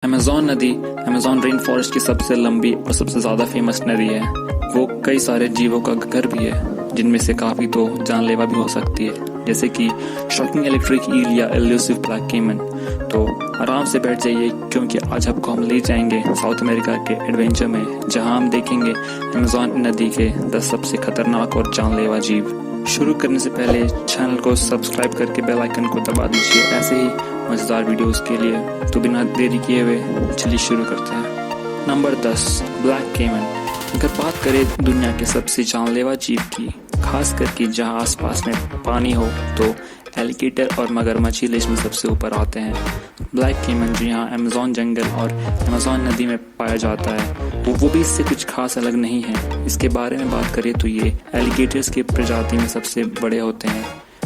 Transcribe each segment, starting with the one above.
Amazon नदी Amazon rain forest की सबसे लंबी और सबसे ज़्यादा फेमस नदी है। वो कई सारे जीवों का घर भी है, जिनमें से काफ़ी तो जानलेवा भी हो सकती है, जैसे कि शॉकिंग इलेक्ट्रिक ईल या एल्यूसिव ब्लैक केमन। तो आराम से बैठ जाइए, क्योंकि आज आपको हम ले जाएंगे साउथ अमेरिका के एडवेंचर में, जहां हम देखेंगे अमेज़न नदी के 10 सबसे खतरनाक और जानलेवा जीव। शुरू करने से पहले चैनल को सब्सक्राइब करके बेल आइकन को दबा दीजिए ऐसे ही मज़ेदार वीडियोस के लिए। तो बिना देरी किए हुए चलिए शुरू करते हैं। नंबर 10, ब्लैक केमन। अगर बात करें दुनिया के सबसे जानलेवा जीव की, खास करके जहां आसपास में पानी हो, तो एलिगेटर और मगरमच्छ लिस्ट में सबसे ऊपर आते हैं। ब्लैक केमन जो यहाँ अमेज़न जंगल और अमेज़न नदी में पाया जाता है, वो भी इससे कुछ खास अलग नहीं है। इसके बारे में बात करें तो ये एलिगेटर्स की प्रजाति में सबसे बड़े होते हैं,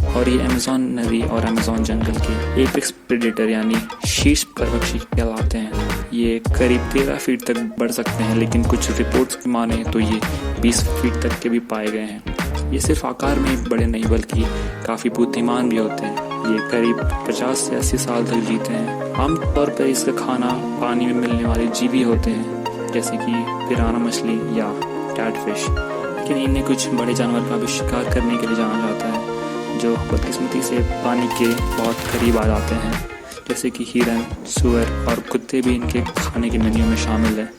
और ये अमेज़न नदी और अमेज़न जंगल के एपेक्स प्रेडेटर यानी शीर्ष परभक्षी कहलाते हैं। ये करीब 13 फीट तक बढ़ सकते हैं, लेकिन कुछ रिपोर्ट्स की माने तो ये 20 फीट तक के भी पाए गए हैं। ये सिर्फ आकार में ही बड़े नहीं, बल्कि काफ़ी बुद्धिमान भी होते हैं। ये करीब 50 से 80 साल तक जीते हैं। आमतौर पर इसका खाना पानी में मिलने वाले जीव ही होते हैं, जैसे कि पिराना मछली या कैटफिश। लेकिन इन्हें कुछ बड़े जानवर का भी शिकार करने के लिए जाना जाता है, जो बदकिस्मती से पानी के बहुत करीब आ जाते हैं, जैसे कि हिरन, सुअर और कुत्ते भी इनके खाने के मेन्यू में शामिल है।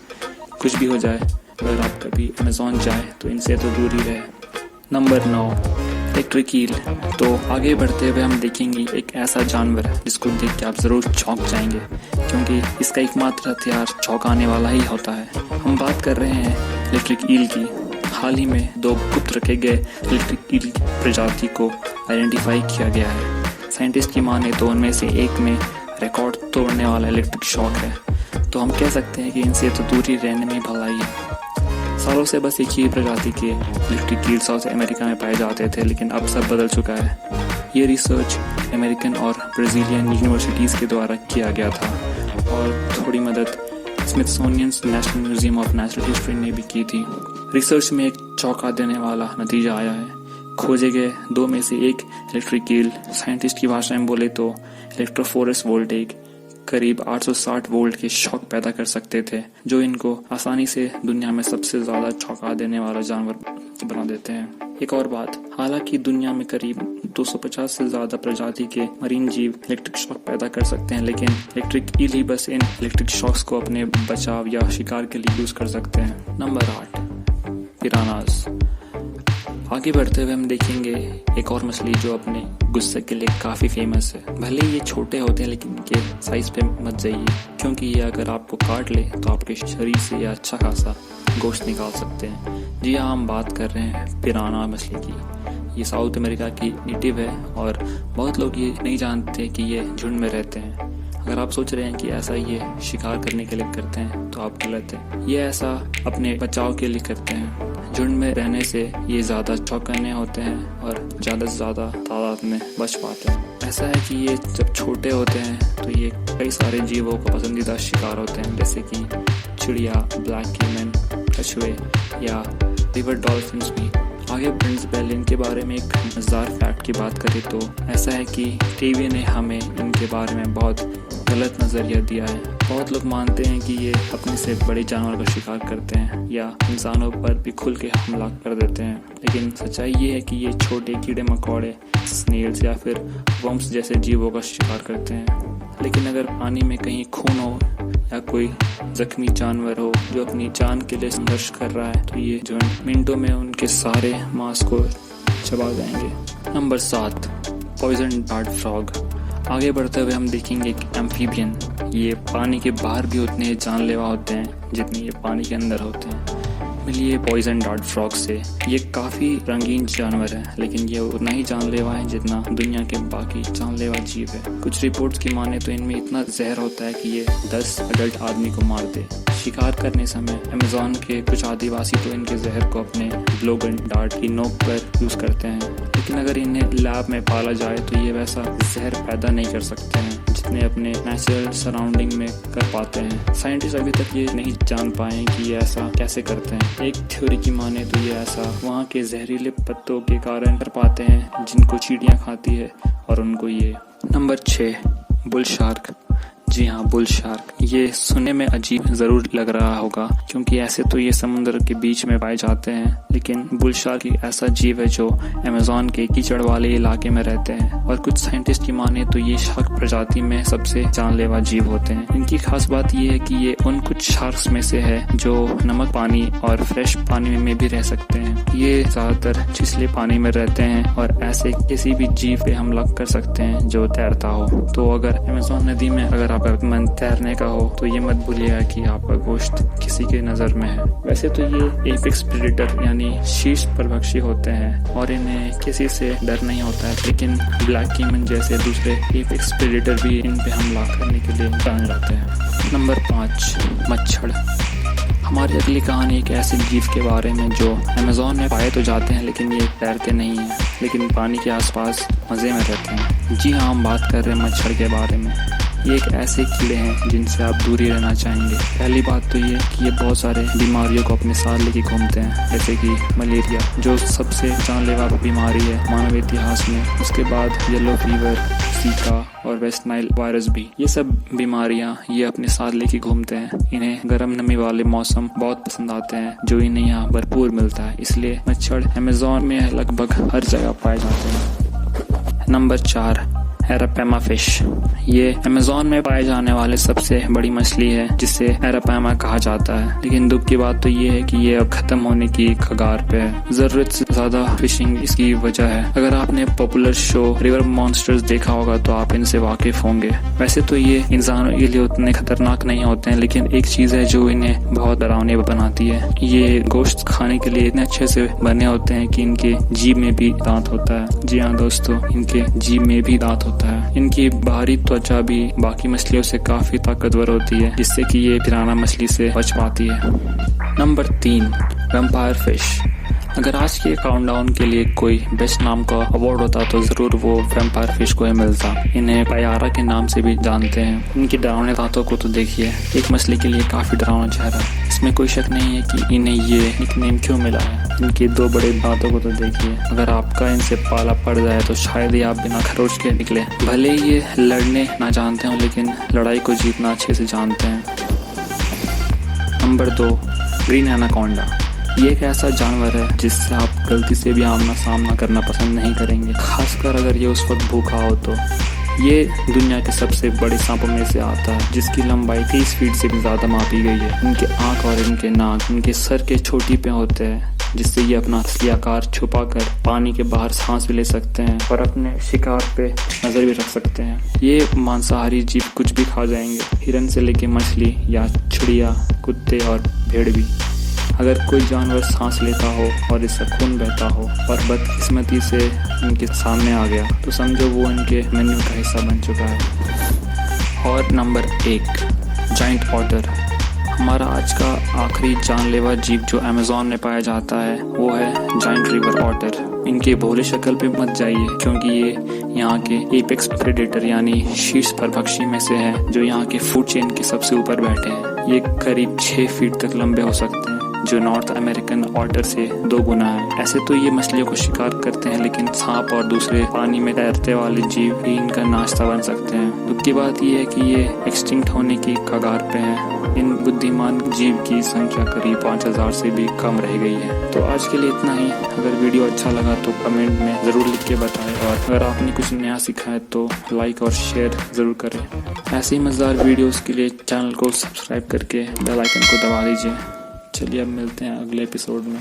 कुछ भी हो जाए, अगर आप कभी अमेज़न जाए तो इनसे तो दूर ही रहे। Number 9, electric eel. तो आगे बढ़ते हुए हम देखेंगे एक ऐसा जानवर जिसको देख के आप ज़रूर चौंक जाएंगे, क्योंकि इसका एकमात्र हथियार चौंकाने वाला ही होता है। हम बात कर रहे हैं इलेक्ट्रिक ईल की। हाल ही में 2 गुप्त रखे गए इलेक्ट्रिक ईल प्रजाति को आइडेंटिफाई किया गया है। साइंटिस्ट की माने तो उनमें से एक में रिकॉर्ड तोड़ने वाला इलेक्ट्रिक शॉक है। तो हम कह सकते हैं कि इनसे तो दूर ही रहने में भलाई है। सालों से बस एक ही प्रजाति के इलेक्ट्रिक ईल साउथ अमेरिका में पाए जाते थे, लेकिन अब सब बदल चुका है। ये रिसर्च अमेरिकन और ब्राज़ीलियन यूनिवर्सिटीज़ के द्वारा किया गया था, और थोड़ी मदद Smithsonian national museum of natural history ने भी की थी। रिसर्च में एक चौंका देने वाला नतीजा आया है। खोजे गए 2 में से एक इलेक्ट्रिक ईल, साइंटिस्ट की भाषा में बोले तो इलेक्ट्रोफोरस वोल्टेज, करीब 860 वोल्ट के शॉक पैदा कर सकते थे, जो इनको आसानी से दुनिया में सबसे ज्यादा चौंका देने वाला जानवर बना देते हैं। एक और बात, हालांकि दुनिया में करीब 250 से ज्यादा प्रजाति के मरीन जीव इलेक्ट्रिक शॉक पैदा कर सकते हैं, लेकिन इलेक्ट्रिक ईल ही बस इन इलेक्ट्रिक शॉक्स को अपने बचाव या शिकार के लिए यूज कर सकते हैं। नंबर 8, पिरानास। आगे बढ़ते हुए हम देखेंगे एक और मछली जो अपने गुस्से के लिए काफ़ी फेमस है। भले ये छोटे होते हैं, लेकिन इनके साइज पे मत जाइए, क्योंकि ये अगर आपको काट ले तो आपके शरीर से ये अच्छा खासा गोश्त निकाल सकते हैं। जी हाँ, हम बात कर रहे हैं पिराना मछली की। ये साउथ अमेरिका की नेटिव है, और बहुत लोग ये नहीं जानते कि ये झुंड में रहते हैं। अगर आप सोच रहे हैं कि ऐसा ये शिकार करने के लिए करते हैं, तो आप गलत है। ये ऐसा अपने बचाव के लिए करते हैं। झुंड में रहने से ये ज़्यादा चौकन्ने होते हैं और ज़्यादा से ज़्यादा तादाद में बच पाते हैं। ऐसा है कि ये जब छोटे होते हैं तो ये कई सारे जीवों का पसंदीदा शिकार होते हैं, जैसे कि चिड़िया, ब्लैक केमन, कछुए या रिवर डॉल्फिन्स भी। आगे बढ़ने से पहले इनके बारे में एक मज़ेदार फैक्ट की बात करें तो ऐसा है कि टीवी ने हमें इनके बारे में बहुत गलत नज़रिया दिया है। बहुत लोग मानते हैं कि ये अपने से बड़े जानवर का शिकार करते हैं या इंसानों पर भी खुल के हमला कर देते हैं, लेकिन सच्चाई ये है कि ये छोटे कीड़े मकोड़े, स्नेल्स या फिर वर्म्स जैसे जीवों का शिकार करते हैं। लेकिन अगर पानी में कहीं खून हो या कोई जख्मी जानवर हो जो अपनी जान के लिए संघर्ष कर रहा है, तो ये जो मिनटों में उनके सारे मांस को चबा जाएंगे। Number 7, poison dart frog. आगे बढ़ते हुए हम देखेंगे एक एम्फीबियन। ये पानी के बाहर भी उतने जानलेवा होते हैं जितने ये पानी के अंदर होते हैं। मिलिए पॉइजन डार्ट फ्रॉग से। ये काफ़ी रंगीन जानवर है, लेकिन ये उतना ही जानलेवा है जितना दुनिया के बाकी जानलेवा जीव है। कुछ रिपोर्ट्स की माने तो इनमें इतना जहर होता है कि ये 10 अडल्ट आदमी को मार दे। शिकार करने समय अमेज़न के कुछ आदिवासी तो इनके जहर को अपने ब्लोगन डार्ट की नोक पर यूज़ करते हैं, लेकिन अगर इन्हें लैब में पाला जाए तो ये वैसा जहर पैदा नहीं कर सकते हैं जितने अपने नेचुरल सराउंडिंग में कर पाते हैं। साइंटिस्ट अभी तक ये नहीं जान पाए कि ये ऐसा कैसे करते हैं। एक थ्योरी की माने तो ये ऐसा वहाँ के जहरीले पत्तों के कारण कर पाते हैं जिनको चींटियाँ खाती है, और उनको ये। Number 6, bull shark. जी हाँ, बुल शार्क। ये सुनने में अजीब जरूर लग रहा होगा क्योंकि ऐसे तो ये समुद्र के बीच में पाए जाते हैं, लेकिन बुल शार्क एक ऐसा जीव है जो अमेज़न के कीचड़ वाले इलाके में रहते हैं और कुछ साइंटिस्ट की माने तो ये शार्क प्रजाति में सबसे जानलेवा जीव होते हैं। इनकी खास बात ये है कि ये उन कुछ शार्क्स में से है जो नमक पानी और फ्रेश पानी में भी रह सकते हैं। ये ज्यादातर छिछले पानी में रहते हैं और ऐसे किसी भी जीव पे हमला कर सकते हैं जो तैरता हो। तो अगर अमेज़न नदी में अगर आपका मन तैरने का हो तो ये मत भूलिएगा कि आपका गोश्त किसी के नजर में है। वैसे तो ये एपेक्स प्रेडेटर यानी शीर्ष परभक्षी होते हैं और इन्हें किसी से डर नहीं होता है, लेकिन ब्लैक कीमन जैसे दूसरे एपेक्स प्रेडेटर भी इन पे हमला करने के लिए जान जाते हैं। नंबर 5, मच्छर। हमारी अगली कहानी एक ऐसे जीव के बारे में जो अमेज़न में पाए तो जाते हैं लेकिन ये तैरते नहीं हैं, लेकिन पानी के आसपास मज़े में रहते हैं। जी हाँ, हम बात कर रहे हैं मच्छर के बारे में। ये एक ऐसे कीड़े हैं जिनसे आप दूरी रहना चाहेंगे। पहली बात तो ये कि ये बहुत सारे बीमारियों को अपने साथ लेके घूमते हैं, जैसे कि मलेरिया जो सबसे जानलेवा बीमारी है मानव इतिहास में। उसके बाद येलो फीवर, जीका और वेस्ट नाइल वायरस भी। ये सब बीमारियां ये अपने साथ लेके घूमते हैं। इन्हें गर्म नमी वाले मौसम बहुत पसंद आते हैं जो इन्हें यहाँ भरपूर मिलता है, इसलिए मच्छर अमेज़न में लगभग हर जगह पाए जाते हैं। Number 4, arapaima fish. ये अमेज़न में पाए जाने वाले सबसे बड़ी मछली है जिसे एरापेमा कहा जाता है, लेकिन दुख की बात तो ये है कि ये अब खत्म होने की कगार पे है। जरूरत से ज्यादा फिशिंग इसकी वजह है। अगर आपने पॉपुलर शो रिवर मॉन्स्टर्स देखा होगा तो आप इनसे वाकिफ होंगे। वैसे तो ये इंसानों के लिए उतने खतरनाक नहीं होते हैं, लेकिन एक चीज है जो इन्हें बहुत डरावनी बनाती है। ये गोश्त खाने के लिए इतने अच्छे से बने होते हैं कि इनके जीभ में भी दांत होता है। जी हाँ दोस्तों, इनके जीभ में भी दांत होता है। इनकी बाहरी त्वचा भी बाकी मछलियों से काफी ताकतवर होती है, जिससे कि ये पिराना मछली से बच पाती है। Number 3, vampire fish. अगर आज के काउंटडाउन के लिए कोई बेस्ट नाम का अवार्ड होता तो जरूर वो वैम्पायर फिश को ही मिलता। इन्हें पायारा के नाम से भी जानते हैं। इनकी डरावने दांतों को तो देखिए, एक मछली के लिए काफी डरावना चेहरा। इसमें कोई शक नहीं है कि इन्हें ये निकनेम क्यों मिला है। इनके 2 बड़े दांतों को तो देखिए, अगर आपका इनसे पाला पड़ जाए तो शायद ही आप बिना खरोच के निकले। भले ये लड़ने ना जानते हो, लेकिन लड़ाई को जीतना अच्छे से जानते हैं। Number 2, green anaconda. ये एक ऐसा जानवर है जिससे आप गलती से भी आमना सामना करना पसंद नहीं करेंगे, खासकर अगर ये उस वक्त भूखा हो तो। ये दुनिया के सबसे बड़े सांपों में से आता है, जिसकी लंबाई 30 फीट से भी ज्यादा मापी गई है। इनके आंख और इनके नाक इनके सर के चोटी पे होते हैं, जिससे ये अपना असली आकार छुपाकर पानी के बाहर सांस भी ले सकते हैं और अपने शिकार पे नजर भी रख सकते हैं। ये मांसाहारी जीव कुछ भी खा जाएंगे, हिरन से लेके मछली या चिड़िया, कुत्ते और भेड़ भी। अगर कोई जानवर सांस लेता हो और इसका खून बहता हो और बदकिस्मती से इनके सामने आ गया तो समझो वो इनके मेन्यू का हिस्सा बन चुका है। और नंबर 1, जाइंट ऑटर। हमारा आज का आखिरी जानलेवा जीव जो अमेज़न में पाया जाता है वो है जाइंट रिवर ऑटर। इनके भोले शक्ल पे मत जाइए क्योंकि ये यहाँ के एपेक्स प्रेडेटर यानी शीर्ष परभक्षी में से है जो यहाँ के फूड चेन के सबसे ऊपर बैठे हैं। ये करीब 6 फीट तक लंबे हो सकते हैं, जो नॉर्थ अमेरिकन ऑटर से 2 गुना है। ऐसे तो ये मछलियों को शिकार करते हैं, लेकिन सांप और दूसरे पानी में तैरते वाले जीव भी इनका नाश्ता बन सकते हैं। दुख की बात यह है कि ये एक्सटिंक्ट होने की कगार पे हैं। इन बुद्धिमान जीव की संख्या करीब 5000 से भी कम रह गई है। तो आज के लिए इतना ही। अगर वीडियो अच्छा लगा तो कमेंट में जरूर लिख के बताएं, और अगर आपने कुछ नया सीखा है तो लाइक और शेयर जरूर करें। ऐसे ही मजेदार वीडियोस के लिए चैनल को सब्सक्राइब करके बेल आइकन को दबा दीजिए। चलिए अब मिलते हैं अगले एपिसोड में।